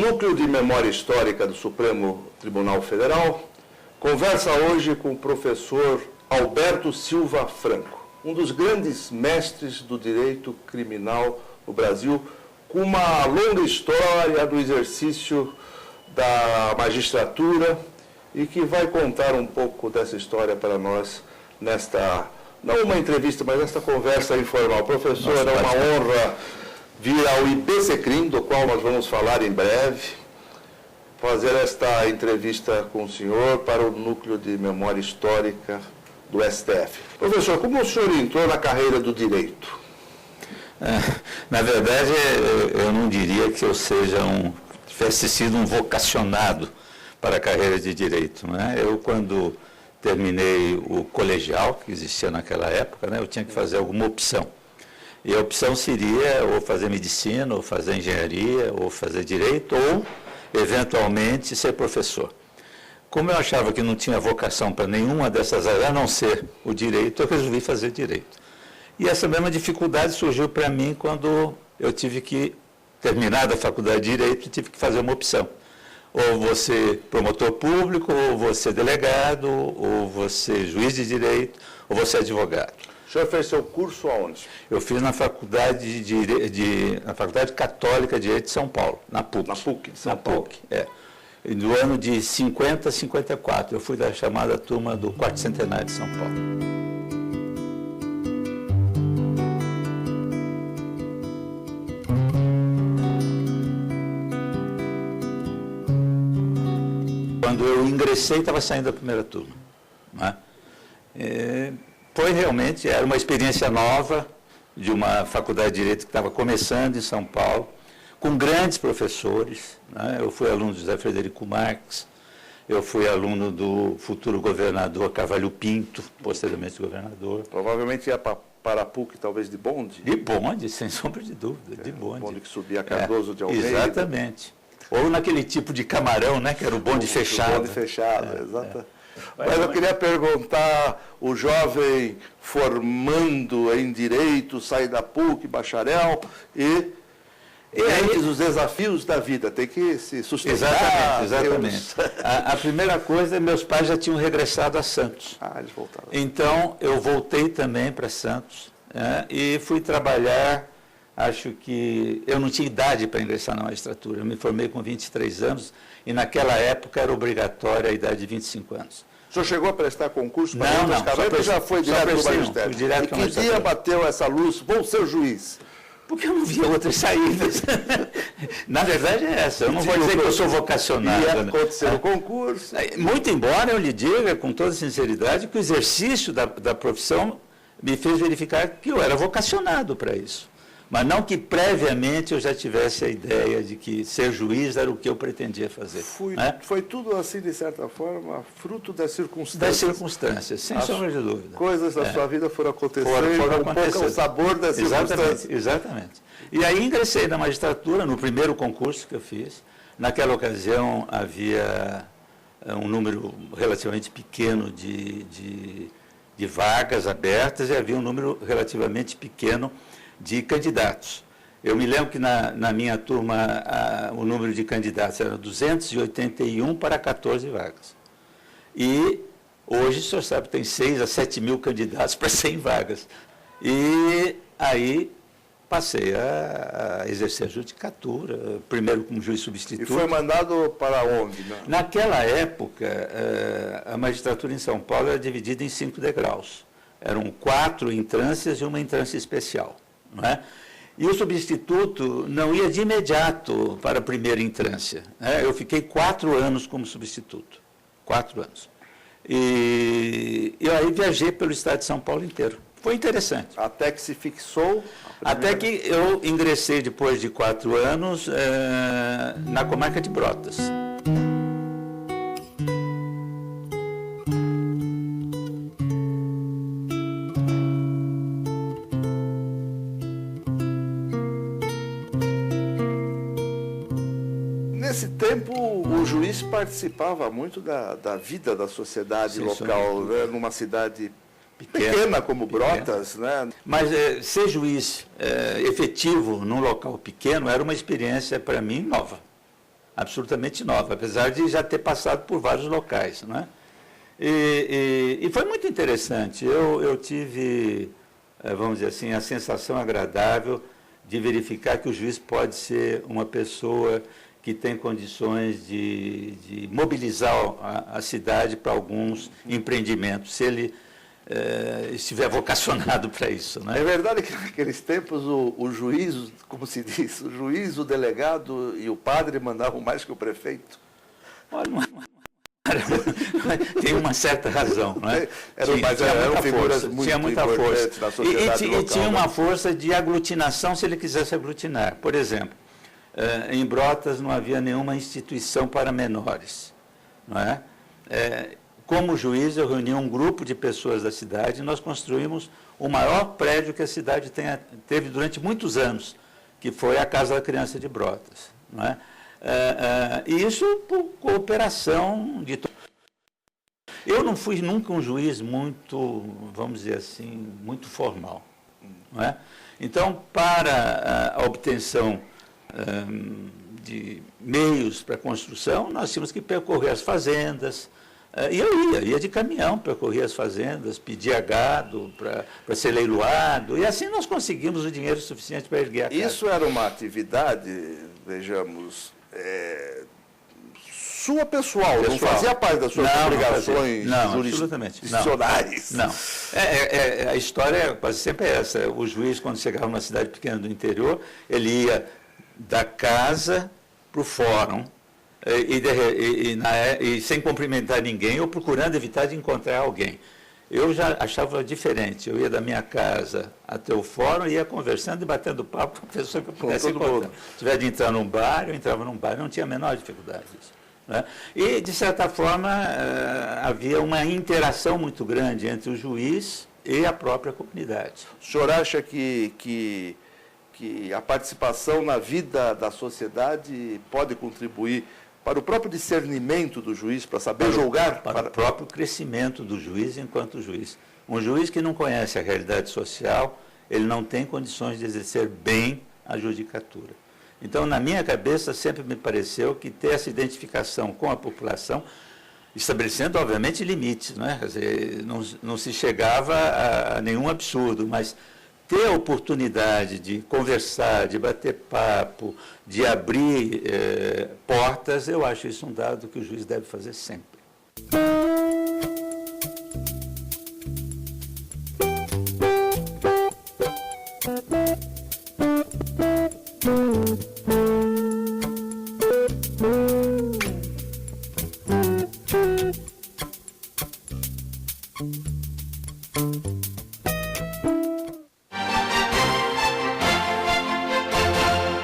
Núcleo de Memória Histórica do Supremo Tribunal Federal conversa hoje com o professor Alberto Silva Franco, um dos grandes mestres do direito criminal no Brasil, com uma longa história do exercício da magistratura e que vai contar um pouco dessa história para nós nesta, não uma entrevista, mas nesta conversa informal. Professor, é uma honra vir ao IBCCRIM, do qual nós vamos falar em breve, fazer esta entrevista com o senhor para o Núcleo de Memória Histórica do STF. Professor, como o senhor entrou na carreira do direito? Na verdade, eu não diria que eu tivesse sido um vocacionado para a carreira de direito, né? Eu, quando terminei o colegial, que existia naquela época, né, eu tinha que fazer alguma opção. E a opção seria ou fazer medicina, ou fazer engenharia, ou fazer direito, ou, eventualmente, ser professor. Como eu achava que não tinha vocação para nenhuma dessas áreas, a não ser o direito, eu resolvi fazer direito. E essa mesma dificuldade surgiu para mim quando eu tive que, terminar da faculdade de Direito, tive que fazer uma opção. Ou você promotor público, ou você delegado, ou você juiz de direito, ou você advogado. O senhor fez seu curso aonde? Eu fiz na Faculdade na Faculdade Católica de Direito de São Paulo, na PUC. Na PUC, de São na Paulo. PUC, é. Do ano de 50 a 54, eu fui da chamada turma do Quarto Centenário de São Paulo. Quando eu ingressei, estava saindo da primeira turma, né? Foi realmente, era uma experiência nova de uma faculdade de Direito que estava começando em São Paulo, com grandes professores, né? Eu fui aluno de José Frederico Marques, eu fui aluno do futuro governador Carvalho Pinto, posteriormente governador. Provavelmente ia para a PUC, talvez de bonde? De bonde, sem sombra de dúvida, de bonde. Bonde que subia Cardoso de Almeida. Exatamente. Ou naquele tipo de camarão, né, que era o bonde fechado. O bonde fechado, exato. Mas eu queria perguntar, o jovem formando em Direito, sai da PUC, bacharel, e antes os desafios da vida, tem que se sustentar. Exatamente. A primeira coisa, meus pais já tinham regressado a Santos. Eles voltaram. Então, eu voltei também para Santos, né, e fui trabalhar. Acho que eu não tinha idade para ingressar na magistratura. Eu me formei com 23 anos e naquela época era obrigatória a idade de 25 anos. O senhor chegou a prestar concurso para outras carreiras ou já foi direto para o magistério? E que dia bateu essa luz? Vou ser juiz. Porque eu não via outras saídas. Na verdade é essa. Eu não vou dizer que eu sou vocacionado. Ia acontecer o concurso. Muito embora eu lhe diga, com toda sinceridade, que o exercício da profissão me fez verificar que eu era vocacionado para isso. Mas não que previamente eu já tivesse a ideia de que ser juiz era o que eu pretendia fazer. Foi tudo assim, de certa forma, fruto das circunstâncias. Das circunstâncias, sem sombra de dúvida. Coisas da sua vida foram acontecendo, foram um pouco o sabor das circunstâncias. Exatamente. E aí ingressei na magistratura, no primeiro concurso que eu fiz. Naquela ocasião havia um número relativamente pequeno de vagas abertas e havia um número relativamente pequeno de candidatos. Eu me lembro que na minha turma o número de candidatos era 281 para 14 vagas. E hoje, o senhor sabe, tem 6 a 7 mil candidatos para 100 vagas. E aí passei a exercer a judicatura, primeiro como juiz substituto. E foi mandado para onde? Né? Naquela época, a magistratura em São Paulo era dividida em 5 degraus. Eram 4 entrâncias e uma entrância especial. Não é? E o substituto não ia de imediato para a primeira entrância, né? Eu fiquei 4 anos como substituto, 4 anos. E aí viajei pelo estado de São Paulo inteiro. Foi interessante. Até que se fixou? Até que eu ingressei, depois de 4 anos, na comarca de Brotas. Nesse tempo, o juiz participava muito da vida da sociedade local, né? Numa cidade pequena como Brotas, né? Mas ser juiz efetivo num local pequeno era uma experiência, para mim, nova. absolutamente nova, apesar de já ter passado por vários locais, não é? E foi muito interessante. Eu tive, vamos dizer assim, a sensação agradável de verificar que o juiz pode ser uma pessoa que tem condições de mobilizar a cidade para alguns empreendimentos, se ele estiver vocacionado para isso. Né? É verdade que naqueles tempos o juiz, como se diz, o juiz, o delegado e o padre mandavam mais que o prefeito? Olha, tem uma certa razão. Não é? Eram figuras muito tinha muita força. Na sociedade local, e tinha uma força de aglutinação se ele quisesse aglutinar. Por exemplo, em Brotas não havia nenhuma instituição para menores. Não é? Como juiz, eu reuni um grupo de pessoas da cidade e nós construímos o maior prédio que a cidade teve durante muitos anos, que foi a Casa da Criança de Brotas. Não é? E isso por cooperação de todos. Eu não fui nunca um juiz muito, vamos dizer assim, muito formal. Não é? Então, para a obtenção de meios para a construção, nós tínhamos que percorrer as fazendas. E eu ia de caminhão, percorria as fazendas, pedia gado para ser leiloado, e assim nós conseguimos o dinheiro suficiente para erguer a casa. Isso era uma atividade, vejamos, sua pessoal, não fazia parte das suas obrigações jurisdicionais? Não. A história quase sempre é essa. O juiz, quando chegava numa cidade pequena do interior, ele ia da casa para o fórum, e sem cumprimentar ninguém, ou procurando evitar de encontrar alguém. Eu já achava diferente. Eu ia da minha casa até o fórum, ia conversando e batendo papo com a pessoa que eu pudesse encontrar. Se tiver de entrar num bar, eu entrava num bar, não tinha a menor dificuldade disso. Né? E, de certa forma, havia uma interação muito grande entre o juiz e a própria comunidade. O senhor acha que a participação na vida da sociedade pode contribuir para o próprio discernimento do juiz, para saber julgar? Para o próprio crescimento do juiz enquanto juiz. Um juiz que não conhece a realidade social, ele não tem condições de exercer bem a judicatura. Então, na minha cabeça, sempre me pareceu que ter essa identificação com a população, estabelecendo, obviamente, limites, não é? Quer dizer, não se chegava a nenhum absurdo, mas ter a oportunidade de conversar, de bater papo, de abrir portas, eu acho isso um dado que o juiz deve fazer sempre.